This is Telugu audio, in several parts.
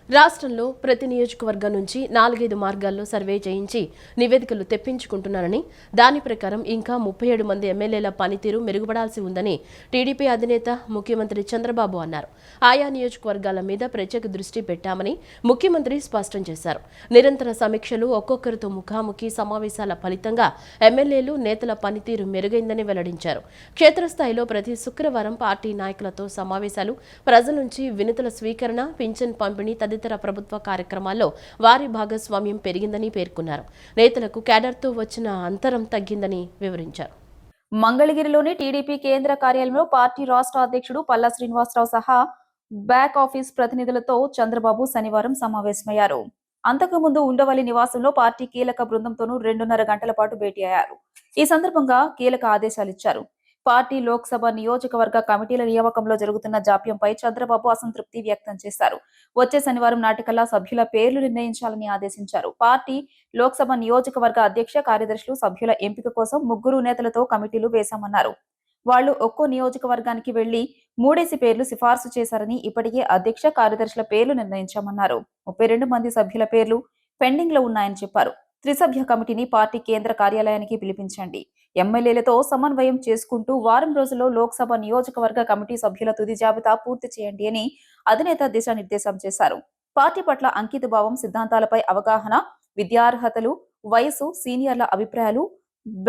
రాష్ట్రంలో ప్రతి నియోజకవర్గం నుంచి 4-5 మార్గాల్లో సర్వే చేయించి నివేదికలు తెప్పించుకుంటున్నారని, దాని ప్రకారం ఇంకా 37 మంది ఎమ్మెల్యేల పనితీరు మెరుగుపడాల్సి ఉందని టీడీపీ అధినేత ముఖ్యమంత్రి చంద్రబాబు అన్నారు. ఆయా నియోజకవర్గాల మీద ప్రత్యేక దృష్టి పెట్టామని ముఖ్యమంత్రి స్పష్టం చేశారు. నిరంతర సమీక్షలు, ఒక్కొక్కరితో ముఖాముఖి సమావేశాల ఫలితంగా ఎమ్మెల్యేలు, నేతల పనితీరు మెరుగైందని వెల్లడించారు. క్షేత్రస్థాయిలో ప్రతి శుక్రవారం పార్టీ నాయకులతో సమావేశాలు, ప్రజల నుంచి వినతుల స్వీకరణ, పింఛన్ పంపిణీ తదితర ప్రభుత్వ కార్యక్రమాల్లో వారి భాగస్వామ్యం పెరిగిందని పేర్కొన్నారు. నేతలకు క్యాడర్తో వచ్చిన అంతరం తగ్గిందని వివరించారు. మంగళగిరిలోని టీడీపీ కేంద్ర కార్యాలయంలో పార్టీ రాష్ట్ర అధ్యక్షుడు పల్లా శ్రీనివాసరావు సహా బ్యాక్ ఆఫీస్ ప్రతినిధులతో చంద్రబాబు శనివారం సమావేశమయ్యారు. అంతకుముందు ఉండవల్లి నివాసంలో పార్టీ కీలక బృందంతోనూ 2.5 గంటల పాటు భేటీ అయ్యారు. ఈ సందర్భంగా కీలక ఆదేశాలిచ్చారు. పార్టీ లోక్సభ నియోజకవర్గ కమిటీల నియామకంలో జరుగుతున్న జాప్యంపై చంద్రబాబు అసంతృప్తి వ్యక్తం చేశారు. వచ్చే శనివారం నాటికల్లా సభ్యుల పేర్లు నిర్ణయించాలని ఆదేశించారు. పార్టీ లోక్సభ నియోజకవర్గ అధ్యక్ష, కార్యదర్శులు, సభ్యుల ఎంపిక కోసం 3 నేతలతో కమిటీలు వేశామన్నారు. వాళ్లు ఒక్కో నియోజకవర్గానికి వెళ్లి 3 పేర్లు సిఫార్సు చేశారని, ఇప్పటికే అధ్యక్ష, కార్యదర్శుల పేర్లు నిర్ణయించామన్నారు. 32 మంది సభ్యుల పేర్లు పెండింగ్ లో ఉన్నాయని చెప్పారు. త్రిసభ్య కమిటీని పార్టీ కేంద్ర కార్యాలయానికి పిలిపించండి. ఎమ్మెల్యేలతో సమన్వయం చేసుకుంటూ వారం రోజుల్లో లోక్సభ నియోజకవర్గ కమిటీ సభ్యుల తుది జాబితా పూర్తి చేయండి అని అధినేత దిశానిర్దేశం చేశారు. పార్టీ పట్ల అంకిత భావం, సిద్ధాంతాలపై అవగాహన, విద్యార్హతలు, వయసు, సీనియర్ల అభిప్రాయాలు,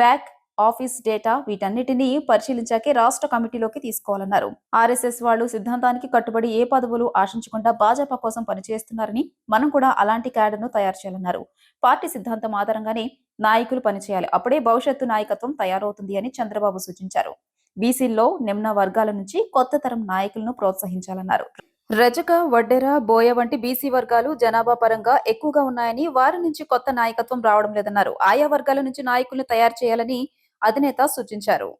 బ్యాక్ ఆఫీస్ డేటా వీటన్నిటినీ పరిశీలించాకే రాష్ట్ర కమిటీలోకి తీసుకోవాలన్నారు. ఆర్ఎస్ఎస్ వాళ్లు సిద్ధాంతానికి కట్టుబడి ఏ పదవులు ఆశించకుండా భాజపా కోసం పనిచేస్తున్నారని, మనం కూడా అలాంటి క్యాడర్ను తయారు చేయాలన్నారు. పార్టీ సిద్ధాంతం ఆధారంగానే నాయకులు పనిచేయాలి, అప్పుడే భవిష్యత్తు నాయకత్వం తయారవుతుంది అని చంద్రబాబు సూచించారు. బీసీల్లో నిమ్న వర్గాల నుంచి కొత్త తరం నాయకులను ప్రోత్సహించాలన్నారు. రజక, వడ్డెర, బోయ వంటి బీసీ వర్గాలు జనాభా పరంగా ఎక్కువగా ఉన్నాయని, వారి నుంచి కొత్త నాయకత్వం రావడం లేదన్నారు. ఆయా వర్గాల నుంచి నాయకులను తయారు చేయాలని అధినేత సూచించారు.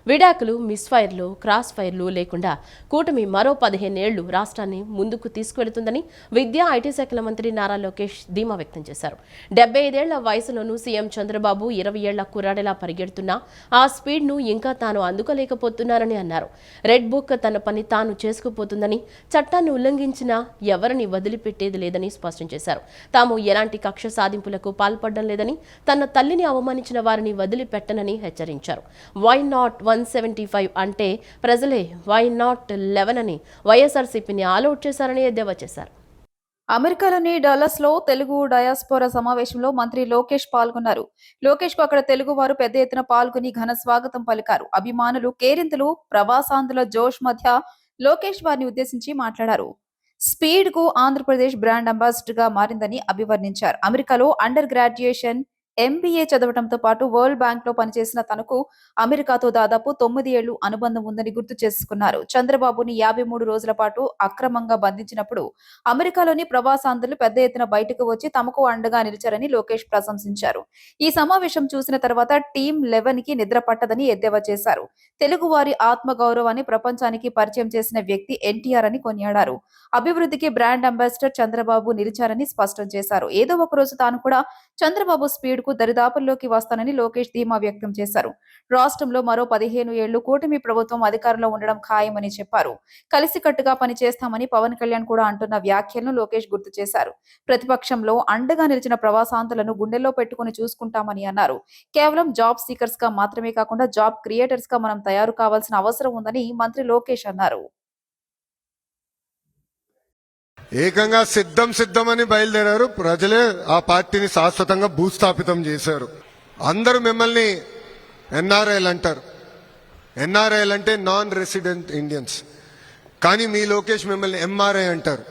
విడాకులు, మిస్ఫైర్లు, క్రాస్ ఫైర్లు లేకుండా కూటమి మరో 15 ఏళ్లు రాష్ట్రాన్ని ముందుకు తీసుకువెళుతుందని విద్యా, ఐటీ శాఖల మంత్రి నారా లోకేష్ ధీమా వ్యక్తం చేశారు. 75 ఏళ్ల వయసులోనూ సీఎం చంద్రబాబు 20 ఏళ్ల కుర్రాడేలా పరిగెడుతున్నా ఆ స్పీడ్ను ఇంకా తాను అందుకోలేకపోతున్నారని అన్నారు. రెడ్ బుక్ తన పని తాను చేసుకుపోతుందని, చట్టాన్ని ఉల్లంఘించినా ఎవరిని వదిలిపెట్టేది లేదని స్పష్టం చేశారు. తాము ఎలాంటి కక్ష సాధింపులకు పాల్పడడం లేదని, తన తల్లిని అవమానించిన వారిని వదిలిపెట్టనని హెచ్చరించారు. వై నాట్ 175 అంటే ప్రజలే వై నాట్ 11 అని వైఎస్ఆర్సీపీని ఆల్అవుట్ చేశారని ఎద్దేవా చేశారు. అమెరికాలోని డల్లాస్ లో తెలుగు డయాస్పోరా సమావేశంలో మంత్రి లోకేష్ పాల్గొన్నారు. లోకేష్ కు అక్కడ తెలుగు వారు పెద్ద ఎత్తున పాల్గొని ఘన స్వాగతం పలికారు. అభిమానులు, కేరింతలు, ప్రవాసాంధ్రుల జోష్ మధ్య లోకేష్ వారిని ఉద్దేశించి మాట్లాడారు. స్పీడ్ కు ఆంధ్రప్రదేశ్ బ్రాండ్ అంబాసిడర్ గా మారిందని అభివర్ణించారు. అమెరికాలో అండర్ గ్రాడ్యుయేషన్, MBA చదవడంతో పాటు వరల్డ్ బ్యాంక్ లో పనిచేసిన తనకు అమెరికాతో దాదాపు 9 ఏళ్లు అనుబంధం ఉందని గుర్తు చేసుకున్నారు. చంద్రబాబుని 53 రోజుల పాటు అక్రమంగా బంధించినప్పుడు అమెరికాలోని ప్రవాసాంధ్రులు పెద్ద ఎత్తున బయటకు వచ్చి తమకు అండగా నిలిచారని లోకేష్ ప్రశంసించారు. ఈ సమావేశం చూసిన తర్వాత టీం 11 కి నిద్ర పట్టదని ఎద్దేవా చేశారు. తెలుగు వారి ఆత్మగౌరవాన్ని ప్రపంచానికి పరిచయం చేసిన వ్యక్తి ఎన్టీఆర్ అని కొనియాడారు. అభివృద్ధికి బ్రాండ్ అంబాసిడర్ చంద్రబాబు నిలిచారని స్పష్టం చేశారు. ఏదో ఒక రోజు తాను కూడా చంద్రబాబు స్పీడ్ కు దరిదాపుల్లోకి వస్తానని లోకేష్ ధీమా వ్యక్తం చేశారు. రాష్ట్రంలో మరో 15 ఏళ్లు కూటమి ప్రభుత్వం అధికారంలో ఉండడం ఖాయమని చెప్పారు. కలిసికట్టుగా పనిచేస్తామని పవన్ కళ్యాణ్ కూడా అంటున్న వ్యాఖ్యలను లోకేష్ గుర్తు చేశారు. ప్రతిపక్షంలో అండగా నిలిచిన ప్రవాసాంతులను గుండెల్లో పెట్టుకుని చూసుకుంటామని అన్నారు. కేవలం జాబ్ సీకర్స్ గా మాత్రమే కాకుండా జాబ్ క్రియేటర్స్ గా మనం తయారు కావాల్సిన అవసరం ఉందని మంత్రి లోకేష్ అన్నారు. ఏకంగా సిద్ధమని బయలుదేరారు. ప్రజలే ఆ పార్టీని శాశ్వతంగా భూస్థాపితం చేశారు. అందరూ మిమ్మల్ని ఎన్ఆర్ఐలు అంటారు. ఎన్ఆర్ఐలు అంటే నాన్ రెసిడెంట్ ఇండియన్స్. కానీ మీ లోకేష్ మిమ్మల్ని MRI అంటారు,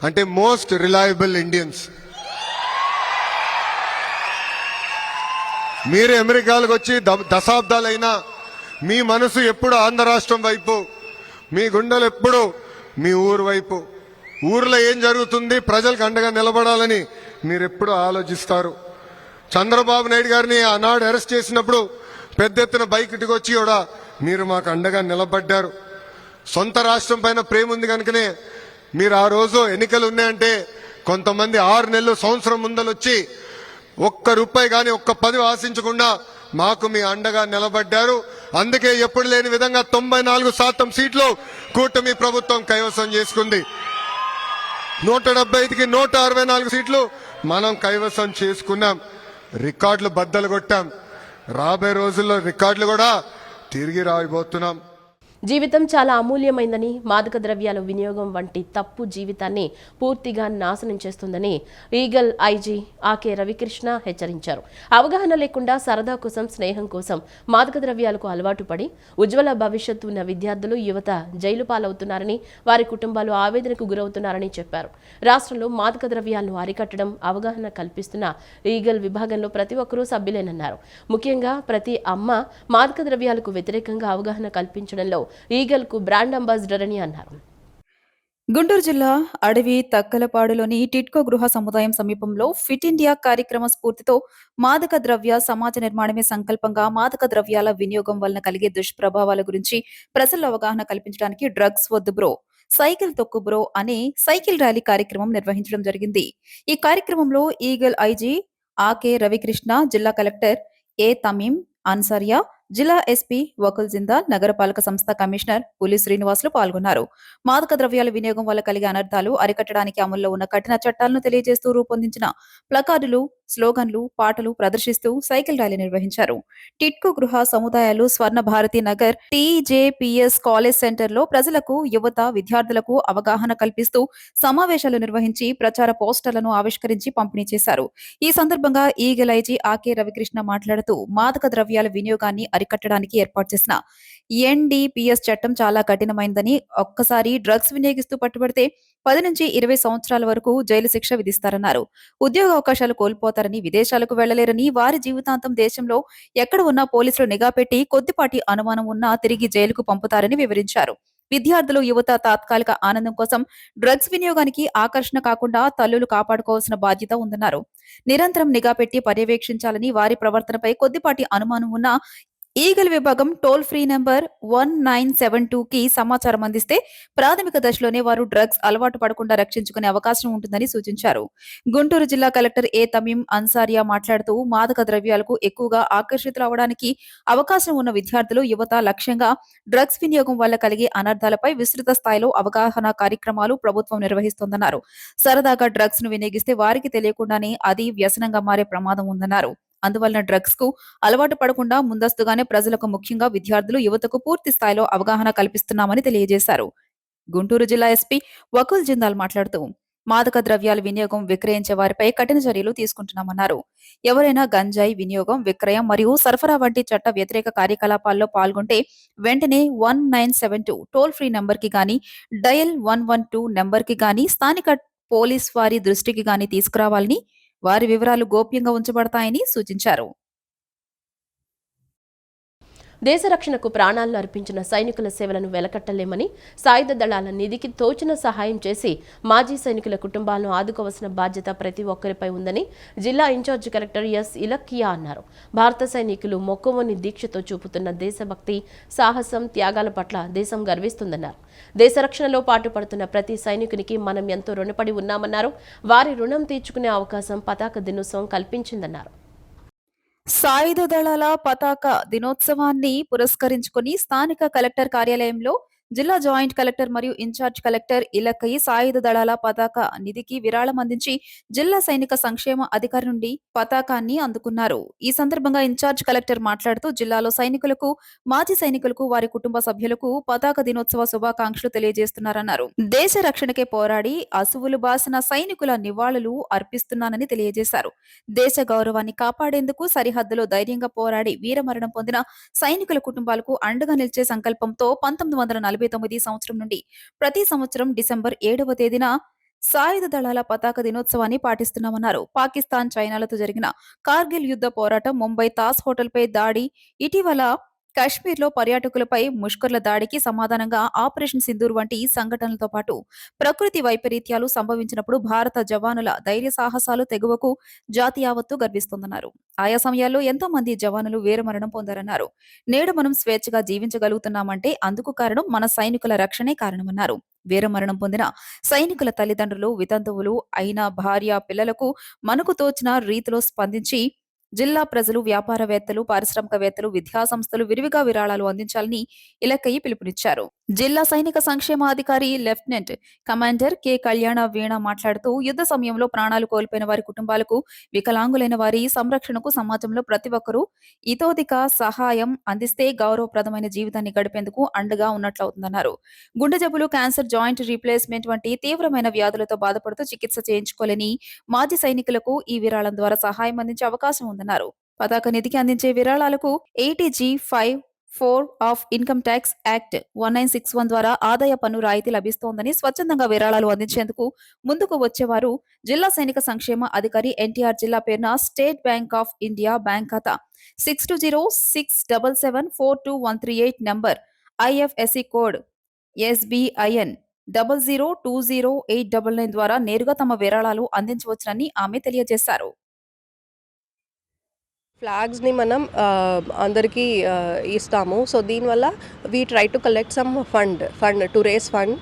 అంటే మోస్ట్ రిలయబుల్ ఇండియన్స్. మీరు అమెరికాలకు వచ్చి దశాబ్దాలైనా మీ మనసు ఎప్పుడు ఆంధ్ర రాష్ట్రం వైపు, మీ గుండెలు ఎప్పుడు మీ ఊరు వైపు. ఊర్లో ఏం జరుగుతుంది, ప్రజలకు అండగా నిలబడాలని మీరెప్పుడు ఆలోచిస్తారు. చంద్రబాబు నాయుడు గారిని ఆనాడు అరెస్ట్ చేసినప్పుడు పెద్ద ఎత్తున బయటికి వచ్చి కూడా మీరు మాకు అండగా నిలబడ్డారు. సొంత రాష్ట్రం పైన ప్రేమ ఉంది కనుకనే మీరు ఆ రోజు ఎన్నికలు ఉన్నాయంటే కొంతమంది 6 నెలలు, సంవత్సరం ముందలొచ్చి ₹1 కానీ ఒక్క పదవి ఆశించకుండా మాకు మీ అండగా నిలబడ్డారు. అందుకే ఎప్పుడు లేని విధంగా 94% సీట్లు కూటమి ప్రభుత్వం కైవసం చేసుకుంది. 175కి 164 సీట్లు మనం కైవసం చేసుకున్నాం. రికార్డులు బద్దలు కొట్టాం. రాబోయే రోజుల్లో రికార్డులు కూడా తిరిగి రాయబోతున్నాం. జీవితం చాలా అమూల్యమైందని, మాదక ద్రవ్యాల వినియోగం వంటి తప్పు జీవితాన్ని పూర్తిగా నాశనం చేస్తుందని ఈగల్ ఐజీ ఆకే రవికృష్ణ హెచ్చరించారు. అవగాహన లేకుండా సరదా కోసం, స్నేహం కోసం మాదక ద్రవ్యాలకు అలవాటు పడి ఉజ్వల భవిష్యత్తు ఉన్న విద్యార్థులు, యువత జైలు పాలవుతున్నారని, వారి కుటుంబాలు ఆవేదనకు గురవుతున్నారని చెప్పారు. రాష్ట్రంలో మాదక ద్రవ్యాలను అరికట్టడం, అవగాహన కల్పిస్తున్న ఈగల్ విభాగంలో ప్రతి ఒక్కరూ సభ్యులేనన్నారు. ముఖ్యంగా ప్రతి అమ్మ మాదక ద్రవ్యాలకు వ్యతిరేకంగా అవగాహన కల్పించడంలో ఈగల్ కు బ్రాండ్ అంబాసిడర్ అని అన్నారు. గుంటూరు జిల్లా అడవి తక్కలపాడులోని టిట్కో గృహ సముదాయం సమీపంలో ఫిట్ ఇండియా కార్యక్రమ స్ఫూర్తితో మాదక ద్రవ్య సమాజ నిర్మాణమే సంకల్పంగా మాదక ద్రవ్యాల వినియోగం వలన కలిగే దుష్ప్రభావాల గురించి ప్రజల్లో అవగాహన కల్పించడానికి డ్రగ్స్ వద్దు బ్రో, సైకిల్ తొక్కు బ్రో అనే సైకిల్ ర్యాలీ కార్యక్రమం నిర్వహించడం జరిగింది. ఈ కార్యక్రమంలో ఈగల్ ఐజీ ఆకే రవికృష్ణ, జిల్లా కలెక్టర్ ఏ తమీం అన్సారియా, జిల్లా ఎస్పీ వకుల్ జిందాల్, నగరపాలక సంస్థ కమిషనర్ పులి శ్రీనివాసులు పాల్గొన్నారు. మాదక ద్రవ్యాల వినియోగం వల్ల కలిగే అనర్థాలు అరికట్టడానికి అమల్లో ఉన్న కఠిన చట్టాలను తెలియజేస్తూ రూపొందించిన ప్లకార్డులు, స్లోగన్లు, పాటలు ప్రదర్శిస్తూ సైకిల్ ర్యాలీ నిర్వహించారు. టిట్కో గృహ సముదాయాలు స్వర్ణ భారతి నగర్ టీజేపీఎస్ కాలేజ్ సెంటర్లో ప్రజలకు, యువత, విద్యార్థులకు అవగాహన కల్పిస్తూ సమావేశాలు నిర్వహించి ప్రచార పోస్టర్లను ఆవిష్కరించి పంపిణీ చేశారు. ఈ సందర్భంగా ఈగల్ ఐజీ ఆకే రవికృష్ణ మాట్లాడుతూ మాదక ద్రవ్యాల వినియోగాన్ని అరికట్టడానికి ఏర్పాటు చేసిన ఎన్డీపీఎస్ చట్టం చాలా కఠినమైందని, ఒక్కసారి డ్రగ్స్ వినియోగిస్తూ పట్టుబడితే 10 నుంచి 20 సంవత్సరాల వరకు జైలు శిక్ష విధిస్తారన్నారు. ఉద్యోగ అవకాశాలు కోల్పోతారని, విదేశాలకు వెళ్లలేరని, వారి జీవితాంతం దేశంలో ఎక్కడ ఉన్నా పోలీసులు నిఘా పెట్టి కొద్దిపాటి అనుమానం ఉన్నా తిరిగి జైలుకు పంపుతారని వివరించారు. విద్యార్థులు, యువత తాత్కాలిక ఆనందం కోసం డ్రగ్స్ వినియోగానికి ఆకర్షణ కాకుండా తల్లులు కాపాడుకోవాల్సిన బాధ్యత ఉందన్నారు. నిరంతరం నిఘా పెట్టి పర్యవేక్షించాలని, వారి ప్రవర్తనపై కొద్దిపాటి అనుమానం ఉన్నా ఈగల్ విభాగం టోల్ ఫ్రీ నంబర్ 1972కి సమాచారం అందిస్తే ప్రాథమిక దశలోనే వారు డ్రగ్స్ అలవాటు పడకుండా రక్షించుకునే అవకాశం ఉంటుందని సూచించారు. గుంటూరు జిల్లా కలెక్టర్ ఏ తమీం అన్సారియా మాట్లాడుతూ మాదక ద్రవ్యాలకు ఎక్కువగా ఆకర్షితులవడానికి అవకాశం ఉన్న విద్యార్థులు, యువత లక్ష్యంగా డ్రగ్స్ వినియోగం వల్ల కలిగే అనర్థాలపై విస్తృత స్థాయిలో అవగాహన కార్యక్రమాలు ప్రభుత్వం నిర్వహిస్తోందన్నారు. సరదాగా డ్రగ్స్ ను వినియోగిస్తే వారికి తెలియకుండానే అది వ్యసనంగా మారే ప్రమాదం ఉందన్నారు. అందువలన డ్రగ్స్ కు అలవాటు పడకుండా ముందస్తుగానే ప్రజలకు, ముఖ్యంగా విద్యార్థులు, యువతకు పూర్తి స్థాయిలో అవగాహన కల్పిస్తున్నామని తెలియజేశారు. గుంటూరు జిల్లా ఎస్పీ వకుల్ జిందాల్ మాట్లాడుతూ మాదక ద్రవ్యాల వినియోగం, విక్రయించే వారిపై కఠిన చర్యలు తీసుకుంటున్నామన్నారు. ఎవరైనా గంజాయి వినియోగం, విక్రయం మరియు సరఫరా వంటి చట్ట వ్యతిరేక కార్యకలాపాల్లో పాల్గొంటే వెంటనే 1972 టోల్ ఫ్రీ నంబర్ కి గాని, డయల్ 112 నంబర్ కి గాని, స్థానిక పోలీస్ వారి దృష్టికి గాని తీసుకురావాలని, వారి వివరాలు గోప్యంగా ఉంచబడతాయని సూచించారు. దేశ రక్షణకు ప్రాణాలను అర్పించిన సైనికుల సేవలను వెలకట్టలేమని, సాయుధ దళాల నిధికి తోచిన సహాయం చేసి మాజీ సైనికుల కుటుంబాలను ఆదుకోవాల్సిన బాధ్యత ప్రతి ఒక్కరిపై ఉందని జిల్లా ఇన్ఛార్జి కలెక్టర్ ఎస్ ఇలక్కియా అన్నారు. భారత సైనికులు మొక్కవోని దీక్షతో చూపుతున్న దేశభక్తి, సాహసం, త్యాగాల పట్ల దేశం గర్విస్తుందన్నారు. దేశ రక్షణలో పాటుపడుతున్న ప్రతి సైనికునికి మనం ఎంతో రుణపడి ఉన్నామన్నారు. వారి రుణం తీర్చుకునే అవకాశం పతాక దినోత్సవం కల్పించిందన్నారు. సాయుధ దళాల పతాక దినోత్సవాన్ని పురస్కరించుకుని స్థానిక కలెక్టర్ కార్యాలయంలో జిల్లా జాయింట్ కలెక్టర్ మరియు ఇన్ఛార్జ్ కలెక్టర్ ఇలక్కయి సాయుధ దళాల పతాక నిధికి విరాళం అందించి జిల్లా సైనిక సంక్షేమ అధికారి నుండి పతాకాన్ని అందుకున్నారు. ఈ సందర్భంగా ఇన్ఛార్జ్ కలెక్టర్ మాట్లాడుతూ జిల్లాలో సైనికులకు, మాజీ సైనికులకు, వారి కుటుంబ సభ్యులకు పతాక దినోత్సవ శుభాకాంక్షలు తెలియజేస్తున్నారన్నారు. దేశ రక్షణకే పోరాడి అసువులు బాసిన సైనికుల నివాళులు అర్పిస్తున్నానని తెలియజేశారు. దేశ గౌరవాన్ని కాపాడేందుకు సరిహద్దులో ధైర్యంగా పోరాడి వీరమరణం పొందిన సైనికుల కుటుంబాలకు అండగా నిలిచే సంకల్పంతో 1949 సంవత్సరం నుండి ప్రతి సంవత్సరం డిసెంబర్ 7వ తేదీన సాయుధ దళాల పతాక దినోత్సవాన్ని పాటిస్తున్నామన్నారు. పాకిస్తాన్, చైనాలతో జరిగిన కార్గిల్ యుద్ధ పోరాటం, ముంబై తాజ్ హోటల్పై దాడి, ఇటీవల కశ్మీర్లో పర్యాటకులపై ముష్కర్ల దాడికి సమాధానంగా ఆపరేషన్ సింధూర్ వంటి సంఘటనలతో పాటు ప్రకృతి వైపరీత్యాలు సంభవించినప్పుడు భారత జవానుల ధైర్య సాహసాలు, తెగువకు జాతి యావత్తు గర్విస్తోందన్నారు. ఆయా సమయాల్లో ఎంతో మంది జవానులు వీరమరణం పొందారన్నారు. నేడు మనం స్వేచ్ఛగా జీవించగలుగుతున్నామంటే అందుకు కారణం మన సైనికుల రక్షణే కారణమన్నారు. వీరమరణం పొందిన సైనికుల తల్లిదండ్రులు, వితంతువులు అయిన భార్య, పిల్లలకు మనకు తోచిన రీతిలో స్పందించి జిల్లా ప్రజలు, వ్యాపారవేత్తలు, పారిశ్రామికవేత్తలు, విద్యాసంస్థలు విరివిగా విరాళాలు అందించాలని ఇలక్కయి పిలుపునిచ్చారు. జిల్లా సైనిక సంక్షేమాధికారి లెఫ్టినెంట్ కమాండర్ కె కళ్యాణ వీణ మాట్లాడుతూ యుద్ధ సమయంలో ప్రాణాలు కోల్పోయిన వారి కుటుంబాలకు వికలాంగులైన వారి సంరక్షణకు సమాజంలో ప్రతి ఒక్కరూ ఇతోధిక సహాయం అందిస్తే గౌరవప్రదమైన జీవితాన్ని గడిపేందుకు అండగా ఉన్నట్లవుతుందన్నారు. గుండె జబ్బులు, క్యాన్సర్, జాయింట్ రీప్లేస్మెంట్ వంటి తీవ్రమైన వ్యాధులతో బాధపడుతూ చికిత్స చేయించుకోలేని మాజీ సైనికులకు ఈ విరాళం ద్వారా సహాయం అందించే అవకాశం ఉందన్నారు. పతాక నిధికి అందించే విరాళాలకు ATG 5(4) of income tax act 1961 ద్వారా ఆదాయ పన్ను రాయితీ లభిస్తోందని, స్వచ్ఛందంగా విరాళాలు అందించేందుకు ముందుకు వచ్చేవారు జిల్లా సైనిక సంక్షేమ అధికారి NTR జిల్లా పేరున state bank of India bank ఖాతా 620677742138 నంబర్, IFSC కోడ్ SBIN 00208999 ద్వారా నేరుగా తమ విరాళాలు అందించవచ్చునని ఆమె తెలియజేశారు. ఫ్లాగ్స్ని మనం అందరికీ ఇస్తాము. సో దీనివల్ల we try to collect some fund to raise fund.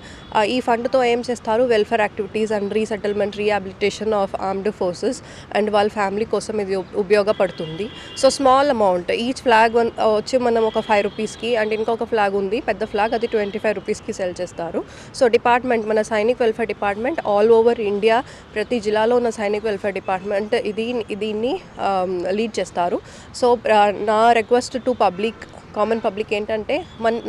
ఈ ఫండ్తో ఏం చేస్తారు, welfare activities and resettlement, rehabilitation of armed forces and వాళ్ళ ఫ్యామిలీ కోసం ఇది ఉపయోగపడుతుంది. So small amount, each flag వచ్చి మనం ఒక 5 రూపీస్కి, అండ్ ఇంకొక ఫ్లాగ్ ఉంది పెద్ద ఫ్లాగ్, అది 25 రూపీస్కి సెల్ చేస్తారు. సో డిపార్ట్మెంట్, మన Sainik welfare department all over India ప్రతి జిల్లాలో ఉన్న సైనిక్ వెల్ఫేర్ డిపార్ట్మెంట్ దీన్ని లీడ్ చేస్తారు. సో నా రిక్వెస్ట్ టు కామన్ పబ్లిక్ ఏంటంటే,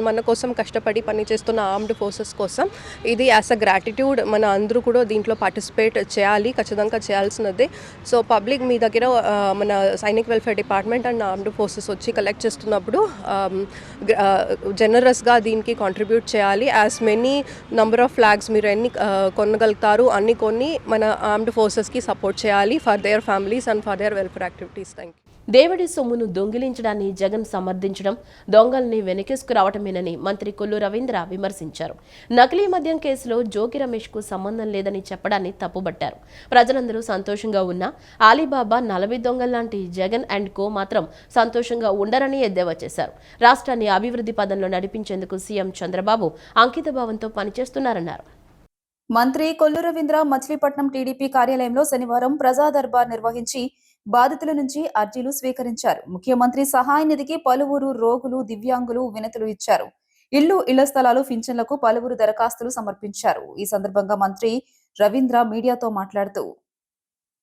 మన కోసం కష్టపడి పనిచేస్తున్న ఆర్మ్డ్ ఫోర్సెస్ కోసం ఇది యాజ్ అ గ్రాటిట్యూడ్ మన అందరూ కూడా దీంట్లో పార్టిసిపేట్ చేయాలి, ఖచ్చితంగా చేయాల్సినదే. సో పబ్లిక్ మీ దగ్గర మన Sainik welfare department and armed forces వచ్చి కలెక్ట్ చేస్తున్నప్పుడు జనరస్గా దీనికి కాంట్రిబ్యూట్ చేయాలి. As many number of flags మీరు ఎన్ని కొనగలుగుతారు అన్ని కొన్ని మన ఆర్మ్డ్ ఫోర్సెస్కి సపోర్ట్ చేయాలి for their families and for their welfare activities. Thank you. దేవుడి సొమ్మును దొంగిలించడాన్ని జగన్ సమర్థించడం, దొంగల్ని వెనకేసుకురావటమేనని మంత్రి కొల్లు రవీంద్ర విమర్శించారు. నకిలీ మద్యం కేసులో జోగి రమేష్కు సంబంధం లేదని చెప్పడాన్ని తప్పుబట్టారు. ప్రజలందరూ సంతోషంగా ఉన్నా అలీబాబా 40 దొంగల్లాంటి జగన్ అండ్ కో మాత్రం సంతోషంగా ఉండరని ఎద్దేవా చేశారు. రాష్ట్రాన్ని అభివృద్ధి పదంలో నడిపించేందుకు సీఎం చంద్రబాబు అంకితభావంతో పనిచేస్తున్నారన్నారు. మంత్రి కొల్లు రవీంద్ర మచిలీపట్నం టీడీపీ కార్యాలయంలో శనివారం ప్రజా దర్బార్ నిర్వహించి బాధితుల నుంచి అర్జీలు స్వీకరించారు. ముఖ్యమంత్రి సహాయ నిధికి పలువురు రోగులు, దివ్యాంగులు వినతులు ఇచ్చారు. ఇళ్ల స్థలాలు, పింఛన్లకు పలువురు దరఖాస్తులు సమర్పించారు. ఈ సందర్భంగా మంత్రి రవీంద్ర మీడియాతో మాట్లాడుతూ,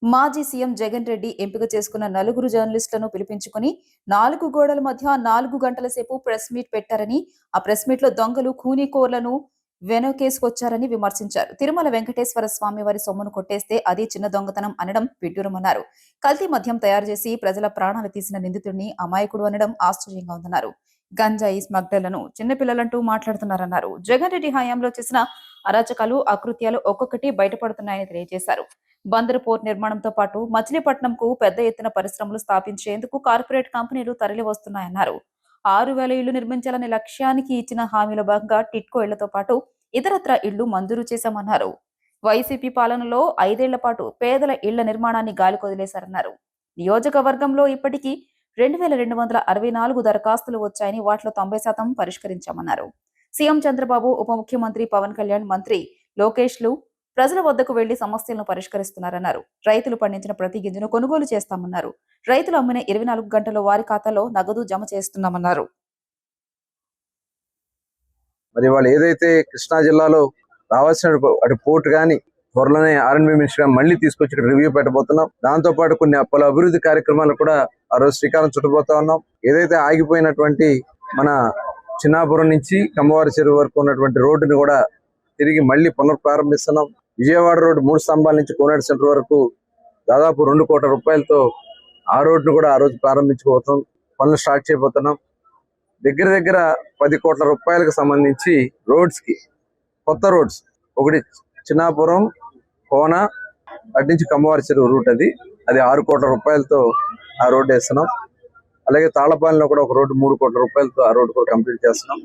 మాజీ సీఎం జగన్ రెడ్డి ఎంపిక చేసుకున్న 4 జర్నలిస్టులను పిలిపించుకుని 4 గోడల మధ్య 4 గంటల సేపు ప్రెస్ మీట్ పెట్టారని, ఆ ప్రెస్ మీట్ లో దొంగలు, ఖూనీకోర్లను వెనకేసుకొచ్చారని విమర్శించారు. తిరుమల వెంకటేశ్వర స్వామి వారి సొమ్మును కొట్టేస్తే అది చిన్న దొంగతనం అనడం విడ్డూరమన్నారు. కల్తీ మద్యం తయారు చేసి ప్రజల ప్రాణాలు తీసిన నిందితుడిని అమాయకుడు అనడం ఆశ్చర్యంగా ఉందన్నారు. గంజాయి స్మగ్లర్లను చిన్నపిల్లలంటూ మాట్లాడుతున్నారన్నారు. జగన్ రెడ్డి హయాంలో చేసిన అరాచకాలు, అకృత్యాలు ఒక్కొక్కటి బయటపడుతున్నాయని తెలియజేశారు. బందరు పోర్ట్ నిర్మాణంతో పాటు మచిలీపట్నంకు పెద్ద ఎత్తున పరిశ్రమలు స్థాపించేందుకు కార్పొరేట్ కంపెనీలు తరలి వస్తున్నాయన్నారు. 6,000 ఇళ్లు నిర్మించాలనే లక్ష్యానికి ఇచ్చిన హామీలో భాగంగా టిట్కో ఇళ్లతో పాటు ఇతరత్ర ఇళ్లు మంజూరు చేశామన్నారు. వైసీపీ పాలనలో 5 ఏళ్ల పాటు పేదల ఇళ్ల నిర్మాణాన్ని గాలికొదిలేశారన్నారు. నియోజకవర్గంలో ఇప్పటికీ 2,264 దరఖాస్తులు వచ్చాయని, వాటిలో 90% పరిష్కరించామన్నారు. సీఎం చంద్రబాబు, ఉప ముఖ్యమంత్రి పవన్ కళ్యాణ్, మంత్రి లోకేష్లు ప్రజల వద్దకు వెళ్లి సమస్యలను పరిష్కరిస్తున్నారన్నారు. రైతులు పండించిన ప్రతి గింజను కొనుగోలు చేస్తామన్నారు. రైతులు అమ్మిన 24 గంటల్లో వారి ఖాతాలో నగదు జమ చేస్తున్నామన్నారు. మరి వాళ్ళు ఏదైతే కృష్ణా జిల్లాలో రావాల్సిన అటు పోర్ట్ కానీ త్వరలోనే R&B మినిస్టర్ మళ్ళీ తీసుకొచ్చి ఇక్కడ రివ్యూ పెట్టబోతున్నాం. దాంతో పాటు పలు అభివృద్ధి కార్యక్రమాలు కూడా ఆ రోజు శ్రీకారం చుట్టబోతా ఉన్నాం. ఏదైతే ఆగిపోయినటువంటి మన చిన్నాపురం నుంచి కమ్మవారి చెరువు వరకు ఉన్నటువంటి రోడ్డుని కూడా తిరిగి మళ్ళీ పునఃప్రారంభిస్తున్నాం. విజయవాడ రోడ్డు 3 స్తంభాల నుంచి కోనేటి సెంటర్ వరకు దాదాపు 2 కోట్ల రూపాయలతో ఆ రోడ్డును కూడా ఆ రోజు ప్రారంభించుకోవటం, పనులు స్టార్ట్ చేయబోతున్నాం. దగ్గర 10 కోట్ల రూపాయలకు సంబంధించి రోడ్స్ కి కొత్త రోడ్స్, ఒకటి చిన్నాపురం కోన అటు నుంచి కమ్మవారి చెరువు రూట్, అది 6 కోట్ల రూపాయలతో ఆ రోడ్డు వేస్తున్నాం. అలాగే తాళపాలెంలో కూడా ఒక రోడ్డు 3 కోట్ల రూపాయలతో ఆ రోడ్డు కూడా కంప్లీట్ చేస్తున్నాం.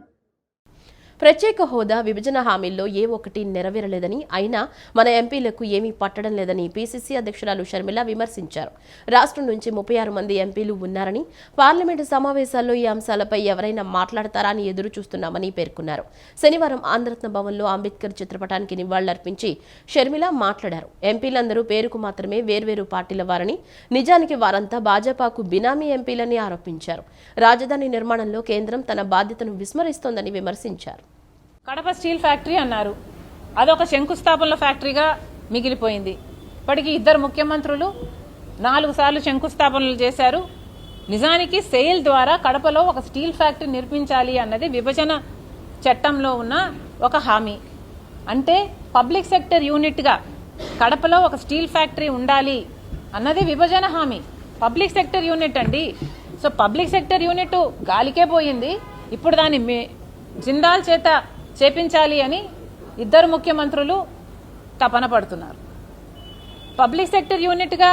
ప్రత్యేక హోదా, విభజన హామీల్లో ఏ ఒక్కటి నెరవేరలేదని, అయినా మన ఎంపీలకు ఏమీ పట్టడం లేదని పీసీసీ అధ్యక్షురాలు షర్మిల విమర్శించారు. రాష్ట్రం నుంచి 36 మంది ఎంపీలు ఉన్నారని, పార్లమెంటు సమావేశాల్లో ఈ అంశాలపై ఎవరైనా మాట్లాడతారా అని ఎదురు చూస్తున్నామని పేర్కొన్నారు. శనివారం ఆంధ్రరత్న భవన్లో అంబేద్కర్ చిత్రపటానికి నివాళులర్పించి షర్మిల మాట్లాడారు. ఎంపీలందరూ పేరుకు మాత్రమే వేర్వేరు పార్టీల వారని, నిజానికి వారంతా భాజపాకు బినామీ ఎంపీలని ఆరోపించారు. రాజధాని నిర్మాణంలో కేంద్రం తన బాధ్యతను విస్మరిస్తోందని విమర్శించారు. కడప స్టీల్ ఫ్యాక్టరీ అన్నారు, అదొక శంకుస్థాపనల ఫ్యాక్టరీగా మిగిలిపోయింది. ఇప్పటికీ 2 ముఖ్యమంత్రులు 4 సార్లు శంకుస్థాపనలు చేశారు. నిజానికి సెయిల్ ద్వారా కడపలో ఒక స్టీల్ ఫ్యాక్టరీ నిర్మించాలి అన్నది విభజన చట్టంలో ఉన్న ఒక హామీ. అంటే పబ్లిక్ సెక్టర్ యూనిట్గా కడపలో ఒక స్టీల్ ఫ్యాక్టరీ ఉండాలి అన్నది విభజన హామీ. పబ్లిక్ సెక్టర్ యూనిట్ అండి. సో పబ్లిక్ సెక్టర్ యూనిట్ గాలికే పోయింది. ఇప్పుడు దాన్ని జిందాల్ చేత చేపించాలి అని 2 ముఖ్యమంత్రులు తపన పడుతున్నారు. పబ్లిక్ సెక్టర్ యూనిట్గా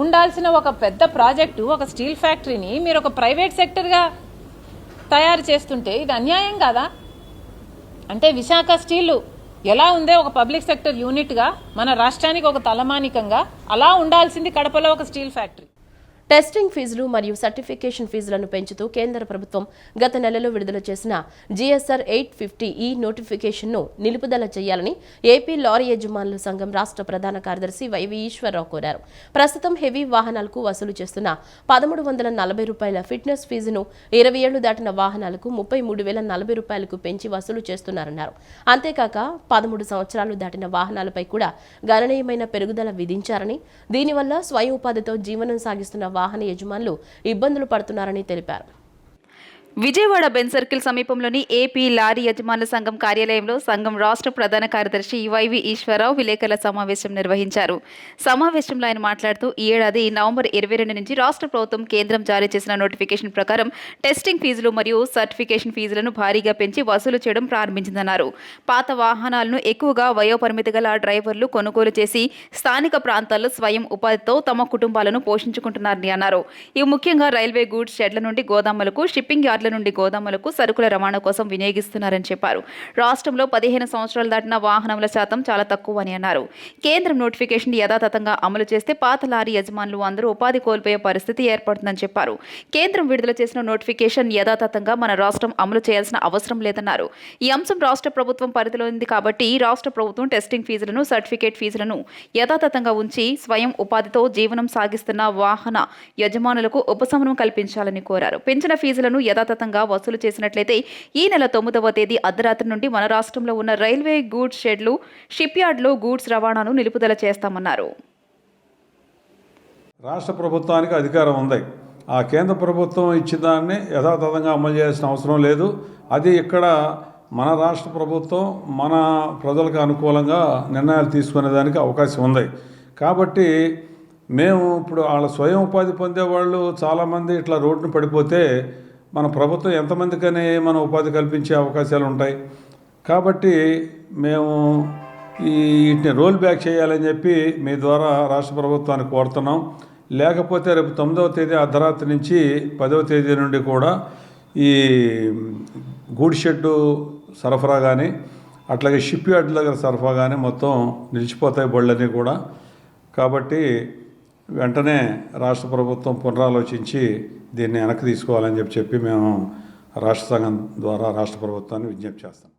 ఉండాల్సిన ఒక పెద్ద ప్రాజెక్టు, ఒక స్టీల్ ఫ్యాక్టరీని మీరు ఒక ప్రైవేట్ సెక్టర్గా తయారు చేస్తుంటే ఇది అన్యాయం కాదా? అంటే విశాఖ స్టీల్ ఎలా ఉందో ఒక పబ్లిక్ సెక్టర్ యూనిట్గా మన రాష్ట్రానికి ఒక తలమానికంగా అలా ఉండాల్సింది కడపలో ఒక స్టీల్ ఫ్యాక్టరీ. టెస్టింగ్ ఫీజులు మరియు సర్టిఫికేషన్ ఫీజులను పెంచుతూ కేంద్ర ప్రభుత్వం గత నెలలో విడుదల చేసిన GSR 850E నోటిఫికేషన్ను నిలుపుదల చేయాలని ఏపీ లారీ యజమానుల సంఘం రాష్ట్ర ప్రధాన కార్యదర్శి వైవి ఈశ్వరరావు కోరారు. ప్రస్తుతం హెవీ వాహనాలకు వసూలు చేస్తున్న 1,340 రూపాయల ఫిట్నెస్ ఫీజును 20 ఏళ్లు దాటిన వాహనాలకు 33,040 రూపాయలకు పెంచి వసూలు చేస్తున్నారన్నారు. అంతేకాక 13 సంవత్సరాలు దాటిన వాహనాలపై కూడా గణనీయమైన పెరుగుదల విధించారని, దీనివల్ల స్వయం ఉపాధితో జీవనం సాగిస్తున్న వాహన యజమానులు ఇబ్బందులు పడుతున్నారని తెలిపారు. విజయవాడ బెన్ సర్కిల్ సమీపంలోని ఏపీ లారీ యజమానుల సంఘం కార్యాలయంలో సంఘం రాష్ట్ర ప్రధాన కార్యదర్శి వైవి ఈశ్వరరావు విలేకరుల సమావేశం నిర్వహించారు. సమావేశంలో ఆయన మాట్లాడుతూ ఈ ఏడాది నవంబర్ 22 నుంచి రాష్ట్ర ప్రభుత్వం కేంద్రం జారీ చేసిన నోటిఫికేషన్ ప్రకారం టెస్టింగ్ ఫీజులు మరియు సర్టిఫికేషన్ ఫీజులను భారీగా పెంచి వసూలు చేయడం ప్రారంభించిందన్నారు. పాత వాహనాలను ఎక్కువగా వయోపరిమితి గల డ్రైవర్లు కొనుగోలు చేసి స్థానిక ప్రాంతాల్లో స్వయం ఉపాధితో తమ కుటుంబాలను పోషించుకుంటున్నారని అన్నారు. ఇవి ముఖ్యంగా రైల్వే గూడ్స్ షెడ్ల నుండి గోదాములకు, షిప్పింగ్ యార్డ్ల నుండి గోదాములకు సరుకుల రవాణా కోసం వినియోగిస్తున్నారని చెప్పారు. రాష్ట్రంలో 15 సంవత్సరాలు దాటిన వాహనముల శాతం చాలా తక్కువ అని అన్నారు. కేంద్రం నోటిఫికేషన్ యథాతథంగా అమలు చేస్తే పాత లారీ యజమానులు అందరూ ఉపాధి కోల్పోయే పరిస్థితి ఏర్పడుతుందని చెప్పారు. కేంద్రం విడుదల చేసిన నోటిఫికేషన్ యథాతథంగా మన రాష్ట్రం అమలు చేయాల్సిన అవసరం లేదన్నారు. ఈ అంశం రాష్ట్ర ప్రభుత్వం పరిధిలో ఉంది కాబట్టి రాష్ట్ర ప్రభుత్వం టెస్టింగ్ ఫీజులను, సర్టిఫికేట్ ఫీజులను యథాతథంగా ఉంచి స్వయం ఉపాధితో జీవనం సాగిస్తున్న వాహన యజమానులకు ఉపశమనం కల్పించాలని కోరారు. పెంచిన ఫీజులను యథాతథంగా వసూలు చేసినట్లయితే ఈ నెల 9వ తేదీ అర్ధరాత్రి నుండి మన రాష్ట్రంలో ఉన్న రైల్వే గూడ్స్ షెడ్లు, షిప్ యార్డ్లో గూడ్స్ రవాణాను నిలుపుదల చేస్తామన్నారు. రాష్ట్ర ప్రభుత్వానికి అధికారం ఉంది. ఆ కేంద్ర ప్రభుత్వం ఇచ్చిన దాన్ని యథాతథంగా అమలు చేయాల్సిన అవసరం లేదు. అది ఇక్కడ మన రాష్ట్ర ప్రభుత్వం మన ప్రజలకు అనుకూలంగా నిర్ణయాలు తీసుకునేదానికి అవకాశం ఉంది. కాబట్టి మేము ఇప్పుడు వాళ్ళ స్వయం ఉపాధి పొందేవాళ్ళు చాలామంది ఇట్లా రోడ్డును పడిపోతే మన ప్రభుత్వం ఎంతమందికని మన ఉపాధి కల్పించే అవకాశాలు ఉంటాయి. కాబట్టి మేము వీటిని రోల్ బ్యాక్ చేయాలని చెప్పి మీ ద్వారా రాష్ట్ర ప్రభుత్వాన్ని కోరుతున్నాం. లేకపోతే రేపు 9వ తేదీ అర్ధరాత్రి నుంచి 10వ తేదీ నుండి కూడా ఈ గూడ్ షెడ్డు సరఫరా కానీ, అట్లాగే షిప్ యార్డ్ దగ్గర సరఫరా కానీ మొత్తం నిలిచిపోతాయి బళ్ళన్నీ కూడా. కాబట్టి వెంటనే రాష్ట్ర ప్రభుత్వం పునరాలోచించి దీన్ని వెనక్కి తీసుకోవాలని చెప్పి మేము రాష్ట్ర సంఘం ద్వారా రాష్ట్ర ప్రభుత్వాన్ని విజ్ఞప్తి చేస్తాం.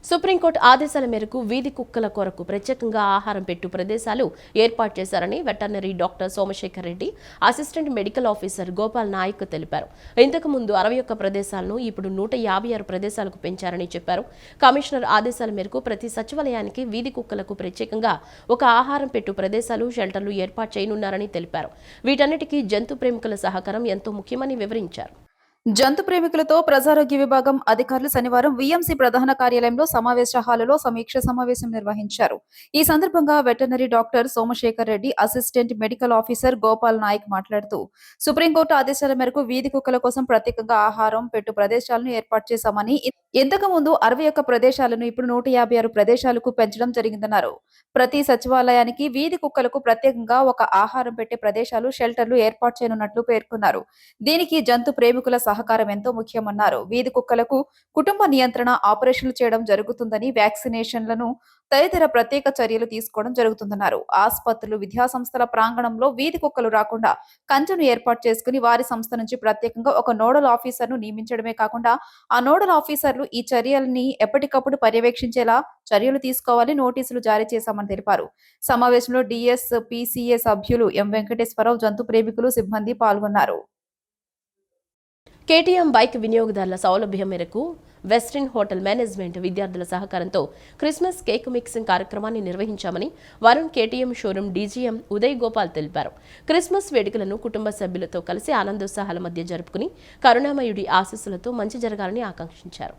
సుప్రీంకోర్టు ఆదేశాల మేరకు వీధి కుక్కల కొరకు ప్రత్యేకంగా ఆహారం పెట్టు ప్రదేశాలు ఏర్పాటు చేశారని veterinary doctor Somasekhar Reddy, assistant medical officer Gopal Naik తెలిపారు. ఇంతకు ముందు 61 ప్రదేశాలను ఇప్పుడు 156 ప్రదేశాలకు పెంచారని చెప్పారు. కమిషనర్ ఆదేశాల మేరకు ప్రతి సచివాలయానికి వీధి కుక్కలకు ప్రత్యేకంగా ఒక ఆహారం పెట్టు ప్రదేశాలు, షెల్టర్లు ఏర్పాటు చేయనున్నారని తెలిపారు. వీటన్నిటికీ జంతు ప్రేమికుల సహకారం ఎంతో ముఖ్యమని వివరించారు. జంతు ప్రేమికులతో ప్రజారోగ్య విభాగం అధికారులు శనివారం వీఎంసీ ప్రధాన కార్యాలయంలో సమావేశ హాలులో సమీక్ష సమావేశం నిర్వహించారు. ఈ సందర్భంగా veterinary doctor Somasekhar Reddy, assistant medical officer Gopal Naik మాట్లాడుతూ సుప్రీంకోర్టు ఆదేశాల మేరకు వీధి కుక్కల కోసం ప్రత్యేకంగా ఆహారం పెట్టు ప్రదేశాలను ఏర్పాటు చేశామని, ఇంతకు ముందు 61 ప్రదేశాలను ఇప్పుడు 156 ప్రదేశాలకు పెంచడం జరిగిందన్నారు. ప్రతి సచివాలయానికి వీధి కుక్కలకు ప్రత్యేకంగా ఒక ఆహారం పెట్టే ప్రదేశాలు, షెల్టర్లు ఏర్పాటు చేయనున్నట్లు పేర్కొన్నారు. దీనికి జంతు ప్రేమికుల సహకారం ఎంతో ముఖ్యమన్నారు. వీధి కుక్కలకు కుటుంబ నియంత్రణ ఆపరేషన్లు చేయడం జరుగుతుందని, వ్యాక్సినేషన్లను తదితర ప్రత్యేక చర్యలు తీసుకోవడం జరుగుతుందన్నారు. ఆసుపత్రులు, విద్యాసంస్థల ప్రాంగణంలో వీధి కుక్కలు రాకుండా కంచెను ఏర్పాటు చేసుకుని వారి సంస్థ నుంచి ప్రత్యేకంగా ఒక నోడల్ ఆఫీసర్ను నియమించడమే కాకుండా ఆ నోడల్ ఆఫీసర్లు ఈ చర్యల్ని ఎప్పటికప్పుడు పర్యవేక్షించేలా చర్యలు తీసుకోవాలి, నోటీసులు జారీ చేశామని తెలిపారు. సమావేశంలో డిఎస్ పిసిఏ సభ్యులు ఎం వెంకటేశ్వరరావు, జంతు ప్రేమికులు, సిబ్బంది పాల్గొన్నారు. కేటీఎం బైక్ వినియోగదారుల సౌలభ్యం మేరకు వెస్టిన్ హోటల్ మేనేజ్మెంట్ విద్యార్థుల సహకారంతో క్రిస్మస్ కేక్ మిక్సింగ్ కార్యక్రమాన్ని నిర్వహించామని Varun KTM showroom DGM Uday Gopal తెలిపారు. క్రిస్మస్ వేడుకలను కుటుంబ సభ్యులతో కలిసి ఆనందోత్సాహాల మధ్య జరుపుకుని కరుణామయుడి ఆశీస్సులతో మంచి జరగాలని ఆకాంక్షించారు.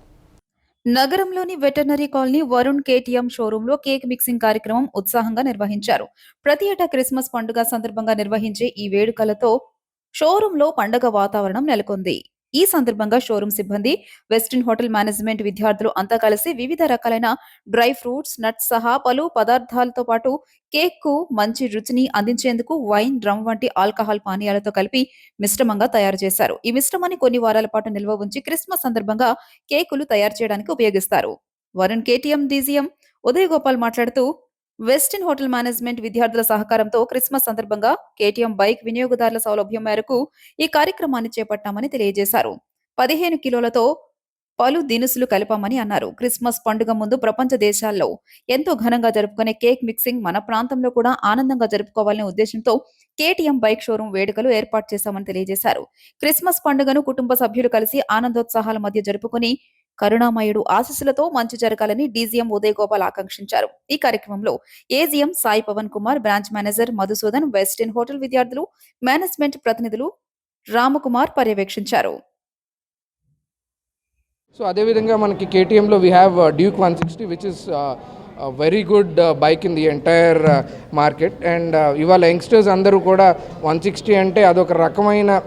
నగరంలోని వెటర్నరీ కాలనీ వరుణ్ కేటీఎం షోరూంలో కేక్ మిక్సింగ్ కార్యక్రమం ఉత్సాహంగా నిర్వహించారు. ప్రతి ఏటా క్రిస్మస్ పండుగ సందర్భంగా నిర్వహించే ఈ వేడుకలతో షోరూంలో పండుగ వాతావరణం నెలకొంది. ఈ సందర్భంగా షోరూం సిబ్బంది, వెస్టిన్ హోటల్ మేనేజ్మెంట్ విద్యార్థులు అంతా కలిసి వివిధ రకాలైన డ్రై ఫ్రూట్స్, నట్స్ సహా పలు పదార్థాలతో పాటు కేక్ కు మంచి రుచిని అందించేందుకు వైన్, రమ్ వంటి ఆల్కహాల్ పానీయాలతో కలిపి మిశ్రమంగా తయారు చేశారు. ఈ మిశ్రమాన్ని కొన్ని వారాల పాటు నిల్వ ఉంచి క్రిస్మస్ సందర్భంగా కేకులు తయారు చేయడానికి ఉపయోగిస్తారు. వరుణ్ కేటీఎం డీజీఎం ఉదయ్ గోపాల్ మాట్లాడుతూ, వెస్టిన్ హోటల్ మేనేజ్మెంట్ విద్యార్థుల సహకారంతో క్రిస్మస్ సందర్భంగా కేటీఎం బైక్ వినియోగదారుల సౌలభ్యం మేరకు ఈ కార్యక్రమాన్ని చేపట్టామని తెలియజేశారు. 15 కిలోలతో పలు దినుసులు కలిపామని అన్నారు. క్రిస్మస్ పండుగ ముందు ప్రపంచ దేశాల్లో ఎంతో ఘనంగా జరుపుకునే కేక్ మిక్సింగ్ మన ప్రాంతంలో కూడా ఆనందంగా జరుపుకోవాలనే ఉద్దేశంతో కేటీఎం బైక్ షోరూం వేడుకలు ఏర్పాటు చేశామని తెలియజేశారు. క్రిస్మస్ పండుగను కుటుంబ సభ్యులు కలిసి ఆనందోత్సాహాల మధ్య జరుపుకుని కరుణామయుడు ఆశీస్సులతో మంచి జరగాలని డీజీఎం ఉదయ్ గోపాల్ ఆకాంక్షించారు. ఈ కార్యక్రమంలో AGM Sai Pavan Kumar, branch manager Madhusudan, Westin hotel విద్యార్థులు, మేనేజ్మెంట్ ప్రతినిధులు రామకుమార్ పర్యవేక్షించారు. సో అదేవిధంగా మనకి కేటీఎంలో we have Duke 160 which is very good bike in the entire market. And ఇవాళ యంగ్స్టర్స్ అందరూ కూడా 160 అంటే అదొక రకమైన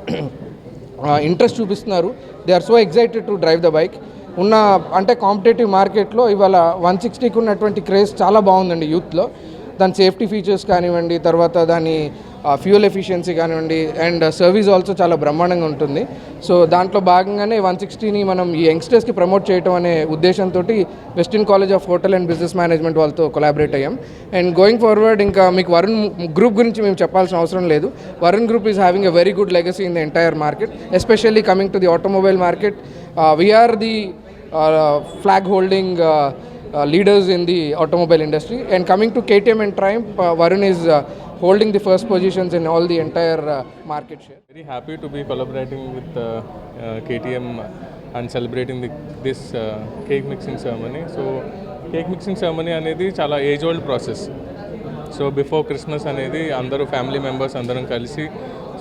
ఇంట్రెస్ట్ చూపిస్తున్నారు. They are so excited to drive the bike. ఉన్న అంటే కాంపిటేటివ్ మార్కెట్లో ఇవాళ 160కి ఉన్నటువంటి క్రేజ్ చాలా బాగుందండి యూత్లో. దాని సేఫ్టీ ఫీచర్స్ కానివ్వండి, తర్వాత దాని ఫ్యూయల్ ఎఫిషియన్సీ కానివ్వండి, అండ్ సర్వీస్ ఆల్సో చాలా బ్రహ్మాండంగా ఉంటుంది. సో దాంట్లో భాగంగానే 160ని మనం ఈ యంగ్స్టర్స్కి ప్రమోట్ చేయడం అనే ఉద్దేశంతో Westin college of hotel and business management వాళ్ళతో కొలాబరేట్ అయ్యాం. అండ్ గోయింగ్ ఫార్వర్డ్ ఇంకా మీకు వరుణ్ గ్రూప్ గురించి మేము చెప్పాల్సిన అవసరం లేదు. Varun group is having a very good legacy in the entire market, especially coming to the automobile market. We're the flag holding leaders in the automobile industry, and coming to KTM and Triumph, Varun is holding the first positions in all the entire market share. Very happy to be collaborating with KTM and celebrating this cake mixing ceremony. So cake mixing ceremony anedi chala age old process. So before Christmas anedi andaru family members andaram kalisi,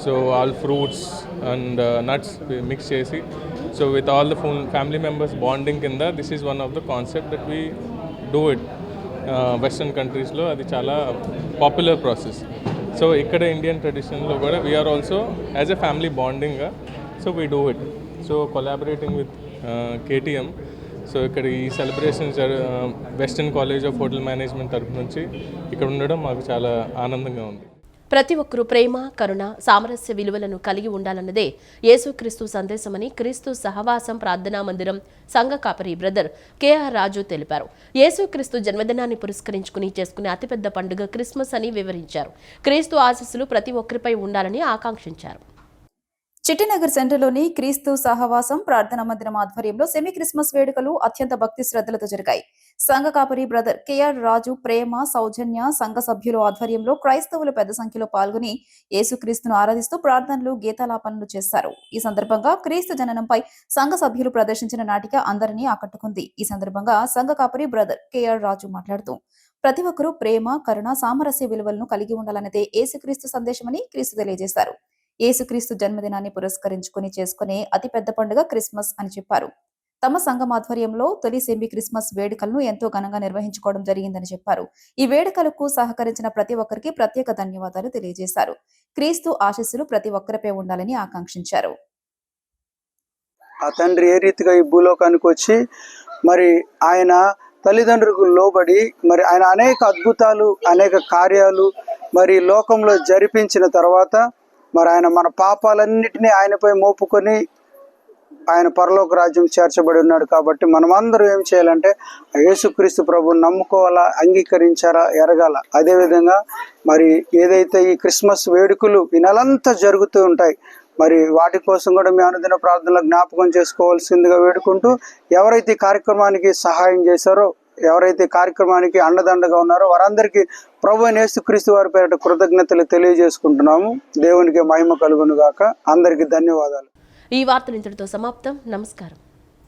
so all fruits and nuts mix chesi, so with all the family members bonding kinda, this is one of the concept that we do it western countries lo adi chala popular process. So ikkada Indian tradition lo kuda we are also as a family bonding ga, so we do it. So collaborating with KTM, so ఇక్కడ ఈ celebrations western college of hotel management తరపు నుంచి ఇక్కడ ఉండడం మాకు చాలా ఆనందంగా ఉంది. ప్రతి ఒక్కరూ ప్రేమ, కరుణ, సామరస్య విలువలను కలిగి ఉండాలన్నదే యేసుక్రీస్తు సందేశమని క్రీస్తు సహవాసం ప్రార్థనా మందిరం సంఘ కాపరి బ్రదర్ కేఆర్ రాజు తెలిపారు. యేసుక్రీస్తు జన్మదినాన్ని పురస్కరించుకుని చేసుకునే అతిపెద్ద పండుగ క్రిస్మస్ అని వివరించారు. క్రీస్తు ఆశీస్సులు ప్రతి ఒక్కరిపై ఉండాలని ఆకాంక్షించారు. చిట్టినగర్ సెంటర్లోని క్రీస్తు సహవాసం ప్రార్థనా మందిరం ఆధ్వర్యంలో సెమీ క్రిస్మస్ వేడుకలు అత్యంత భక్తి శ్రద్ధలతో జరిగాయి. సంఘ కాపరి బ్రదర్ కేఆర్ రాజు ప్రేమ, సౌజన్య సంఘ సభ్యుల ఆధ్వర్యంలో క్రైస్తవులు పెద్ద సంఖ్యలో పాల్గొని యేసుక్రీస్తును ఆరాధిస్తూ ప్రార్థనలు, గీతాలాపనలు చేశారు. ఈ సందర్భంగా క్రీస్తు జననంపై సంఘ సభ్యులు ప్రదర్శించిన నాటిక అందరినీ ఆకట్టుకుంది. ఈ సందర్భంగా సంఘ కాపరి బ్రదర్ కేఆర్ రాజు మాట్లాడుతూ, ప్రతి ఒక్కరూ ప్రేమ, కరుణ, సామరస్య విలువలను కలిగి ఉండాలన్నదే యేసుక్రీస్తు సందేశమని క్రీస్తు తెలియజేశారు. యేసుక్రీస్తు జన్మదినాన్ని పురస్కరించుకుని చేసుకునే అతిపెద్ద పండుగ క్రిస్మస్ అని చెప్పారు. తమ సంఘం ఆధ్వర్యంలో తొలి సెమీ క్రిస్మస్ వేడుకలను ఎంతో ఘనంగా నిర్వహించుకోవడం జరిగిందని చెప్పారు. ఈ వేడుకలకు సహకరించిన ప్రతి ఒక్కరికి ప్రత్యేక ధన్యవాదాలు తెలియజేశారు. క్రీస్తు ఆశీస్సులు ప్రతి ఒక్కరిపై ఉండాలని ఆకాంక్షించారు. ఆ తండ్రి ఏ రీతిగా ఈ భూలోకానికి వచ్చి మరి ఆయన తల్లిదండ్రులకు లోబడి మరి ఆయన అనేక అద్భుతాలు, అనేక కార్యాలు మరి లోకంలో జరిపించిన తర్వాత మరి ఆయన మన పాపాలన్నిటినీ ఆయనపై మోపుకొని ఆయన పరలోక రాజ్యం చేర్చబడి ఉన్నాడు. కాబట్టి మనమందరం ఏం చేయాలంటే యేసుక్రీస్తు ప్రభువుని నమ్ముకోవాలా, అంగీకరించాలా, ఎరగాల. అదేవిధంగా మరి ఏదైతే ఈ క్రిస్మస్ వేడుకలు ఈ నెలంతా జరుగుతూ ఉంటాయి, మరి వాటి కోసం కూడా మీ అనుదిన ప్రార్థనలో జ్ఞాపకం చేసుకోవాల్సిందిగా వేడుకుంటూ, ఎవరైతే ఈ కార్యక్రమానికి సహాయం చేశారో, ఎవరైతే కార్యక్రమానికి అండదండగా ఉన్నారో వారందరికీ ప్రభువైన యేసుక్రీస్తు వారి పేరిట కృతజ్ఞతలు తెలియజేసుకుంటున్నాము. దేవునికి మహిమ కలుగును గాక. అందరికీ ధన్యవాదాలు. ఈ వార్తలు ఇంతటితో సమాప్తం. నమస్కారం.